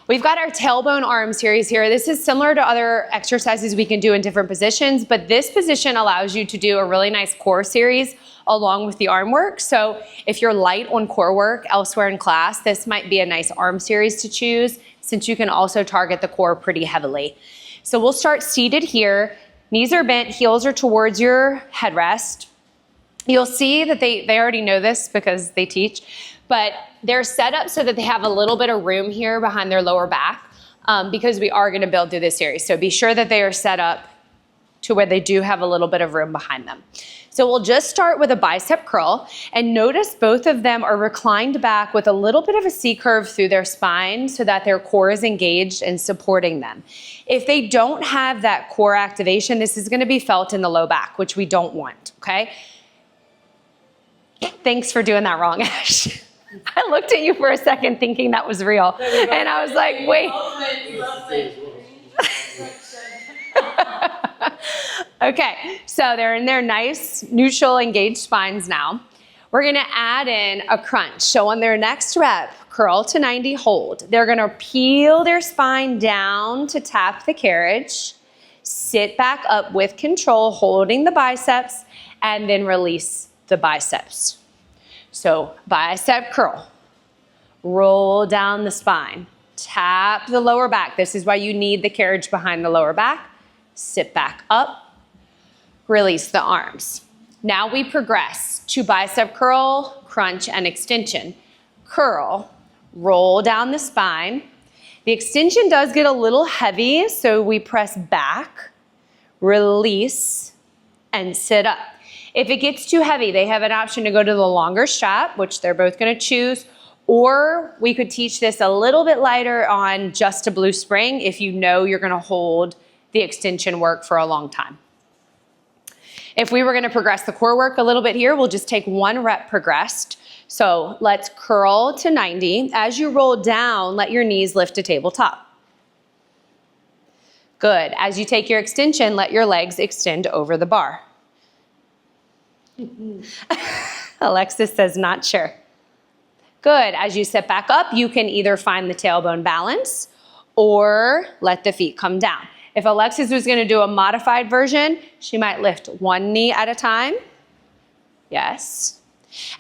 We've got our tailbone arm series here. This is similar to other exercises we can do in different positions, but this position allows you to do a really nice core series along with the arm work. So if you're light on core work elsewhere in class, this might be a nice arm series to choose since you can also target the core pretty heavily. So we'll start seated here. Knees are bent, heels are towards your headrest. You'll see that they already know this because they teach, but they're set up so that they have a little bit of room here behind their lower back because we are gonna build through this series. So be sure that they are set up to where they do have a little bit of room behind them. So we'll just start with a bicep curl, and notice both of them are reclined back with a little bit of a C curve through their spine so that their core is engaged and supporting them. If they don't have that core activation, this is gonna be felt in the low back, which we don't want, okay? Thanks for doing that wrong, Ash. I looked at you for a second thinking that was real, and I was like, wait. Okay, so they're in their nice, neutral, engaged spines now. We're gonna add in a crunch. So on their next rep, curl to 90, hold. They're gonna peel their spine down to tap the carriage, sit back up with control, holding the biceps, and then release the biceps. So bicep curl, roll down the spine, tap the lower back. This is why you need the carriage behind the lower back. Sit back up, release the arms. Now we progress to bicep curl, crunch, and extension. Curl, roll down the spine. The extension does get a little heavy, so we press back, release, and sit up. If it gets too heavy, they have an option to go to the longer strap, which they're both gonna choose, or we could teach this a little bit lighter on just a blue spring if you know you're gonna hold the extension work for a long time. If we were gonna progress the core work a little bit here, we'll just take one rep progressed. So let's curl to 90. As you roll down, let your knees lift to tabletop. Good. As you take your extension, let your legs extend over the bar. Alexis says, not sure. Good. As you sit back up, you can either find the tailbone balance or let the feet come down. If Alexis was going to do a modified version, she might lift one knee at a time. Yes.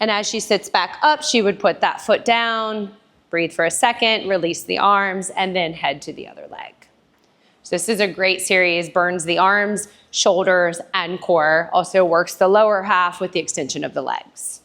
And as she sits back up, she would put that foot down, breathe for a second, release the arms, and then head to the other leg. So this is a great series, burns the arms, shoulders, and core. Also works the lower half with the extension of the legs.